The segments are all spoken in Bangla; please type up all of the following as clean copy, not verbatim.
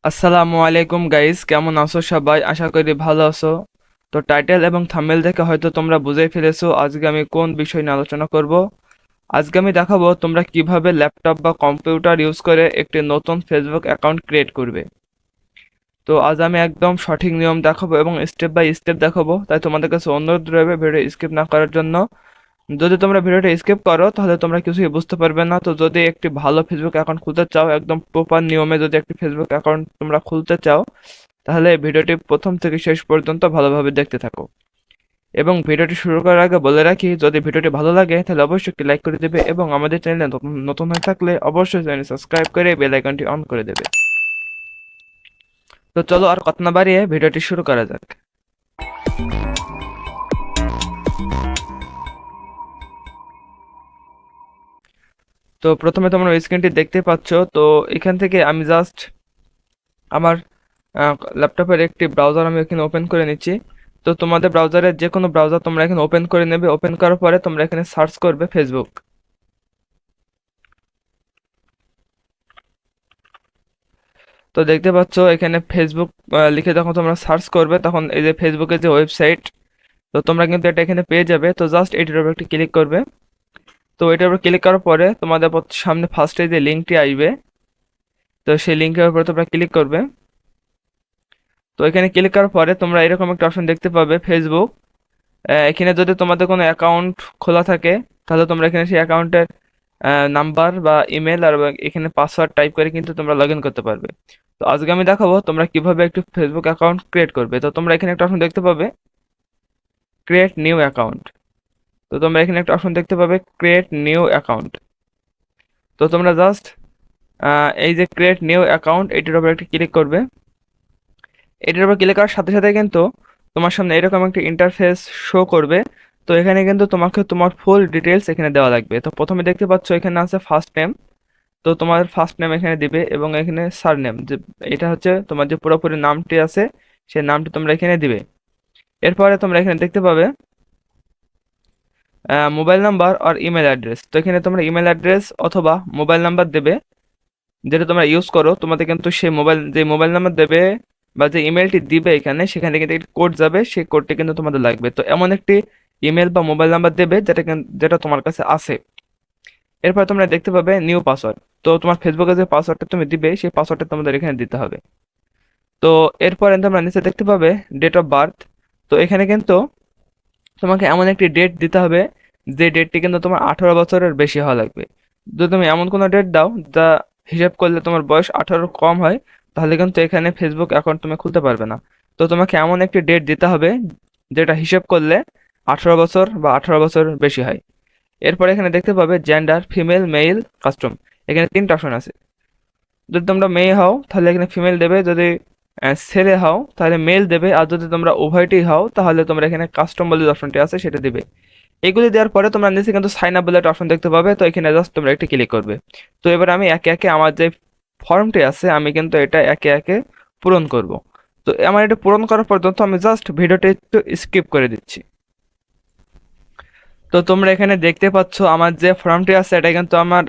আসসালামু আলাইকুম গাইস, কেমন আছো সবাই? আশা করি ভালো আছো। তো টাইটেল এবং থাম্বনেল দেখে হয়তো তোমরা বুঝেই ফেলেছো আজকে আমি কোন বিষয় নিয়ে আলোচনা করব। আজকে আমি দেখাবো তোমরা কিভাবে ল্যাপটপ বা কম্পিউটার ইউজ করে একটি নতুন ফেসবুক অ্যাকাউন্ট ক্রিয়েট করবে। তো আজ আমি একদম সঠিক নিয়ম দেখাবো এবং স্টেপ বাই স্টেপ দেখাবো, তাই তোমাদের কাছে অনুরোধ রইবে ভিডিও স্কিপ না করার জন্য। যদি তোমরা ভিডিওটা স্কিপ করো তাহলে তোমরা কিছুই বুঝতে পারবে না। তো যদি একটি ভালো ফেসবুক অ্যাকাউন্ট খুলতে চাও, একদম প্রপার নিয়মে যদি একটি ফেসবুক অ্যাকাউন্ট তোমরা খুলতে চাও, তাহলে এই ভিডিওটি প্রথম থেকে শেষ পর্যন্ত ভালোভাবে দেখতে থাকো। এবং ভিডিওটি শুরু করার আগে বলে রাখি, যদি ভিডিওটি ভালো লাগে তাহলে অবশ্যই একটি লাইক করে দেবে এবং আমাদের চ্যানেলে নতুন নতুন হয়ে থাকলে অবশ্যই চ্যানেল সাবস্ক্রাইব করে বেল আইকনটি অন করে দেবে। তো চলো আর কথা না বাড়িয়ে ভিডিওটি শুরু করা যাক। তো প্রথমে তোমরা স্ক্রিনটি দেখতে পাচ্ছ। তো এখান থেকে আমি জাস্ট আমার ল্যাপটপের একটি ব্রাউজার আমি এখানে ওপেন করে নিচ্ছি। তো তোমাদের ব্রাউজারের যে কোনো ব্রাউজার তোমরা এখানে ওপেন করে নেবে। ওপেন করার পরে তোমরা এখানে সার্চ করবে ফেসবুক। তো দেখতে পাচ্ছ এখানে ফেসবুক লিখে যখন তোমরা সার্চ করবে তখন এই যে ফেসবুকের যে ওয়েবসাইট, তো তোমরা কিন্তু এটা এখানে পেয়ে যাবে। তো জাস্ট এটার উপর একটু ক্লিক করবে। তো এটার উপর ক্লিক করার পরে তোমাদের সামনে ফার্স্টে যে লিঙ্কটি আসবে, তো সেই লিঙ্কের উপর তোমরা ক্লিক করবে। তো এখানে ক্লিক করার পরে তোমরা এরকম একটা অপশন দেখতে পাবে ফেসবুক। এখানে যদি তোমাদের কোনো অ্যাকাউন্ট খোলা থাকে তাহলে তোমরা এখানে সেই অ্যাকাউন্টের নাম্বার বা ইমেল আর এখানে পাসওয়ার্ড টাইপ করে কিন্তু তোমরা লগ ইন করতে পারবে। তো আজকে আমি দেখাবো তোমরা কিভাবে একটি ফেসবুক অ্যাকাউন্ট ক্রিয়েট করবে। তো তোমরা এখানে একটা অপশন দেখতে পাবে ক্রিয়েট নিউ অ্যাকাউন্ট। তো তোমরা এখানে একটা অপশন দেখতে পাবে ক্রিয়েট নিউ অ্যাকাউন্ট। তো তোমরা জাস্ট এই যে ক্রিয়েট নিউ অ্যাকাউন্ট এটির উপর একটি ক্লিক করবে। এটির উপর ক্লিক করার সাথে সাথে কিন্তু তোমার সামনে এরকম একটা ইন্টারফেস শো করবে। তো এখানে কিন্তু তোমাকে তোমার ফুল ডিটেলস এখানে দেওয়া লাগবে। তো প্রথমে দেখতে পাচ্ছ এখানে আছে ফার্স্ট নেম। তো তোমার ফার্স্ট নেম এখানে দিবে এবং এখানে সারনেম, যে এটা হচ্ছে তোমার যে পুরোপুরি নামটি আছে সেই নামটি তোমরা এখানে দিবে। এরপরে তোমরা এখানে দেখতে পাবে মোবাইল নাম্বার আর ইমেল অ্যাড্রেস। তো এখানে তোমরা ইমেল অ্যাড্রেস অথবা মোবাইল নাম্বার দেবে যেটা তোমরা ইউজ করো। তোমাদের কিন্তু সেই মোবাইল নাম্বার দেবে বা যে ইমেলটি দিবে এখানে, সেখানে কিন্তু একটি কোড যাবে, সেই কোডটি কিন্তু তোমাদের লাগবে। তো এমন একটি ইমেল বা মোবাইল নাম্বার দেবে যেটা তোমার কাছে আছে। এরপর তোমরা দেখতে পাবে নিউ পাসওয়ার্ড। তো তোমার ফেসবুকে যে পাসওয়ার্ডটা তুমি দিবে সেই পাসওয়ার্ডটা তোমাদের এখানে দিতে হবে। তো এরপরে তোমরা নিচে দেখতে পাবে ডেট অফ বার্থ। তো এখানে কিন্তু তোমাকে এমন একটি ডেট দিতে হবে যে ডেটটি কিন্তু তোমার 18 বছরের বেশি হওয়া লাগবে। যদি তুমি এমন কোনো ডেট দাও যা হিসাব করলে তোমার বয়স 18 কম হয়, তাহলে কিন্তু এখানে ফেসবুক অ্যাকাউন্ট তুমি খুলতে পারবে না। তো তোমাকে এমন একটি ডেট দিতে হবে যেটা হিসাব করলে 18 বছর বা 18 বছর বেশি হয়। এরপরে এখানে দেখতে পাবে জেন্ডার ফিমেল মেল কাস্টম। এখানে তিনটা অপশন আছে। যদি তোমরা মেয়ে হও তাহলে এখানে ফিমেল দেবে, যদি ছেলে হও তাহলে মেল দেবে, আর যদি তোমরা উভয়টি হও তাহলে তোমরা এখানে কাস্টম বলে যে অপশনটি আছে সেটা দিবে। এগুলি দেওয়ার পরে তোমরা নিচে কিন্তু সাইন আপ বলে একটা অপশন দেখতে পাবে। তো এখানে জাস্ট তোমরা একটি ক্লিক করবে। তো এবার আমি একে একে আমার যে ফর্মটি আছে আমি কিন্তু এটা একে একে পূরণ করব। তো আমার এটা পূরণ করার পর্যন্ত আমি জাস্ট ভিডিওটি একটু স্কিপ করে দিচ্ছি। তো তোমরা এখানে দেখতে পাচ্ছ আমার যে ফর্মটি আছে এটা কিন্তু আমার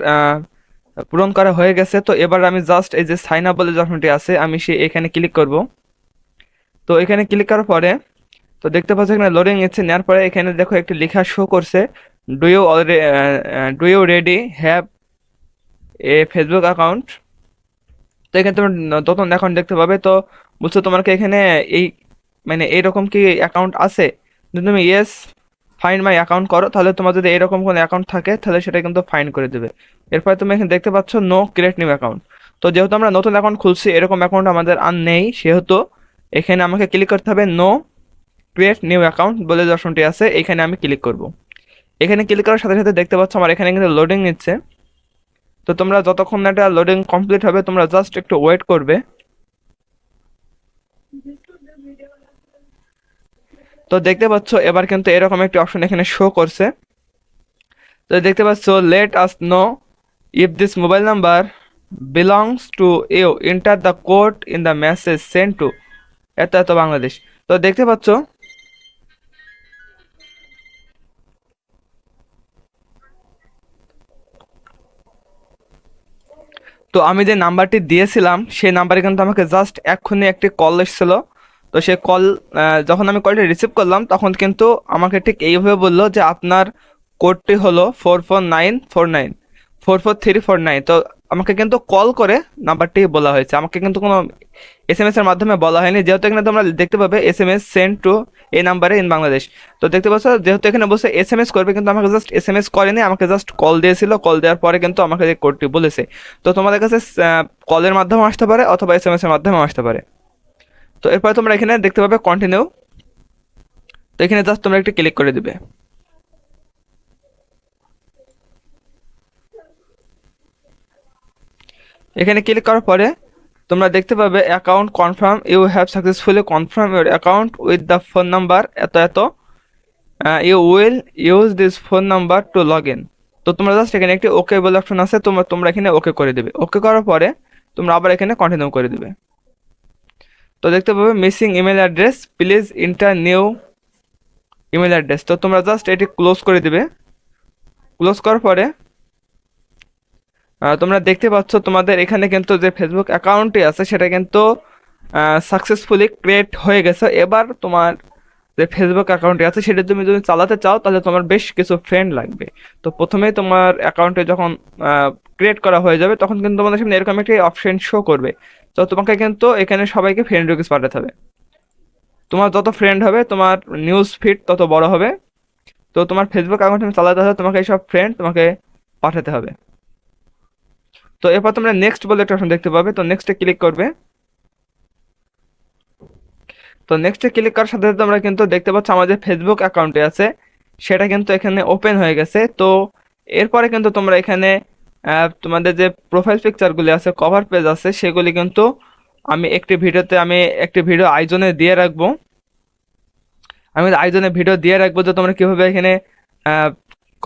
পূরণ করা হয়ে গেছে। তো এবার আমি জাস্ট এই যে সাইন আপ বলে যে অপশনটি আছে আমি সে এখানে ক্লিক করব। তো এখানে ক্লিক করার পরে তো দেখতে পাচ্ছ এখানে লোডিং নিচ্ছে। নেওয়ার পরে এখানে দেখো একটি লেখা শো করছে, do you ready have a Facebook account. তো এখানে তুমি নতুন অ্যাকাউন্ট দেখতে পাবে। তো বুঝছো তোমাকে এখানে এই মানে এইরকম কি অ্যাকাউন্ট আছে। যদি তুমি ইয়েস ফাইন্ড মাই অ্যাকাউন্ট করো তাহলে তোমার যদি এরকম কোনো অ্যাকাউন্ট থাকে তাহলে সেটা কিন্তু ফাইন্ড করে দেবে। এরপরে তুমি এখানে দেখতে পাচ্ছ নো ক্রিয়েট নিউ অ্যাকাউন্ট। তো যেহেতু আমরা নতুন অ্যাকাউন্ট খুলছি, এরকম অ্যাকাউন্ট আমাদের আর নেই, সেহেতু এখানে আমাকে ক্লিক করতে হবে নো ক্রিয়েট নিউ অ্যাকাউন্ট বলে যে অপশনটি আছে এখানে আমি ক্লিক করব। এখানে ক্লিক করার সাথে সাথে দেখতে পাচ্ছ আমার এখানে কিন্তু লোডিং নিচ্ছে। তো তোমরা যতক্ষণ না এটা লোডিং কমপ্লিট হবে তোমরা জাস্ট একটু ওয়েট করবে। তো দেখতে পাচ্ছ এবার কিন্তু এরকম একটি অপশন এখানে শো করছে। তো দেখতে পাচ্ছ let us know if this mobile number belongs to you, enter the code in the message send to এত এত বাংলাদেশ। তো দেখতে পাচ্ছ তো আমি যে নাম্বারটি দিয়েছিলাম সেই নাম্বারে কিন্তু আমাকে জাস্ট এক্ষুনি একটি কল এসেছিল। তো সে কল, যখন আমি কলটি রিসিভ করলাম তখন কিন্তু আমাকে ঠিক এইভাবে বললো যে আপনার কোডটি হলো 44949, 44349। তো আমাকে কিন্তু কল করে নাম্বারটি বলা হয়েছে, আমাকে কিন্তু কোনো SMS এর মাধ্যমে বলা হয়নি। যেহেতু এখানে তোমরা দেখতে পাবে SMS সেন্ড টু এই নাম্বারে ইন বাংলাদেশ। তো দেখতে পাচ্ছ যেহেতু এখানে বসে SMS করবে, কিন্তু আমাকে জাস্ট SMS করেনি, আমাকে জাস্ট কল দিয়েছিল। কল দেওয়ার পরে কিন্তু আমাকে যে কোডটি বলেছে। তো তোমাদের কাছে কলের মাধ্যমে আসতে পারে অথবা SMS এর মাধ্যমে আসতে পারে। তো এরপরে তোমরা এখানে দেখতে পাবে কন্টিনিউ। তো এখানে জাস্ট তোমরা একটু ক্লিক করে দিবে। এখানে ক্লিক করার পরে তোমরা দেখতে পাবে account confirm, you have successfully confirm your account with the phone number এত এত, you will use this phone number to log in. তো তোমরা জাস্ট এখানে একটি ওকে বলে অপশন আছে, তোমরা এখানে ওকে করে দেবে। ওকে করার পরে তোমরা আবার এখানে কন্টিনিউ করে দেবে। তো দেখতে পাবে missing email address, please inter new email address. তো তোমরা জাস্ট এটি ক্লোজ করে দিবে। ক্লোজ করার পরে তোমরা দেখতে পাচ্ছ তোমাদের এখানে কিন্তু যে ফেসবুক অ্যাকাউন্টটি আছে সেটা কিন্তু সাকসেসফুলি ক্রিয়েট হয়ে গেছে। এবার তোমার যে ফেসবুক অ্যাকাউন্টটি আছে সেটা তুমি যদি চালাতে চাও তাহলে তোমার বেশ কিছু ফ্রেন্ড লাগবে। তো প্রথমেই তোমার অ্যাকাউন্টে যখন ক্রিয়েট করা হয়ে যাবে তখন কিন্তু তোমাদের সামনে এরকম একটি অপশন শো করবে। তো তোমাকে কিন্তু এখানে সবাইকে ফ্রেন্ড রিকোয়েস্ট পাঠাতে হবে। তোমার যত ফ্রেন্ড হবে তোমার নিউজ ফিড তত বড় হবে। তো তোমার ফেসবুক অ্যাকাউন্ট তুমি চালাতে হলে তোমাকে এইসব ফ্রেন্ড তোমাকে পাঠাতে হবে। তো এরপর তোমরা নেক্সট বলে একটা অপশন দেখতে পাবে। তো নেক্সটে ক্লিক করবে। তো নেক্সটে ক্লিক করার সাথে সাথে তোমরা কিন্তু দেখতে পাচ্ছ আমাদের ফেসবুক অ্যাকাউন্টে আছে সেটা কিন্তু এখানে ওপেন হয়ে গেছে। তো এরপরে কিন্তু তোমরা এখানে তোমাদের যে প্রোফাইল পিকচারগুলি আছে, কভার পেজ আছে, সেগুলি কিন্তু আমি একটি ভিডিও আইজনে দিয়ে রাখবো। আমি আইজনে ভিডিও দিয়ে রাখবো যে তোমরা কীভাবে এখানে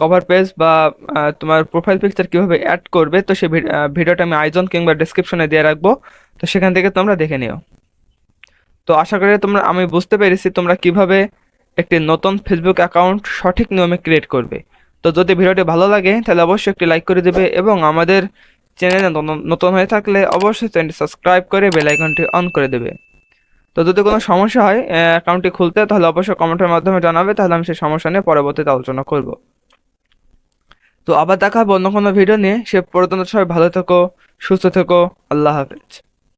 কভার পেজ বা তোমার প্রোফাইল পিকচার কীভাবে অ্যাড করবে। তো সেই ভিডিওটা আমি আইজন কিংবা ডিসক্রিপশনে দিয়ে রাখবো। তো সেখান থেকে তোমরা দেখে নিও। তো আশা করি আমি বুঝতে পেরেছি তোমরা কিভাবে একটি নতুন ফেসবুক অ্যাকাউন্ট সঠিক নিয়মে ক্রিয়েট করবে। তো যদি ভিডিওটি ভালো লাগে তাহলে অবশ্যই একটি লাইক করে দেবে এবং আমাদের চ্যানেলে নতুন হয়ে থাকলে অবশ্যই চ্যানেলটি সাবস্ক্রাইব করে বেল আইকনটি অন করে দেবে। তো যদি কোনো সমস্যা হয় অ্যাকাউন্টটি খুলতে তাহলে অবশ্যই কমেন্টের মাধ্যমে জানাবে, তাহলে আমি সেই সমস্যা নিয়ে পরবর্তীতে আলোচনা করব। তো আবার দেখা হবে অন্য কোনো ভিডিও নিয়ে। সে পর্যন্ত সবাই ভালো থেকো, সুস্থ থেকো। আল্লাহ হাফেজ।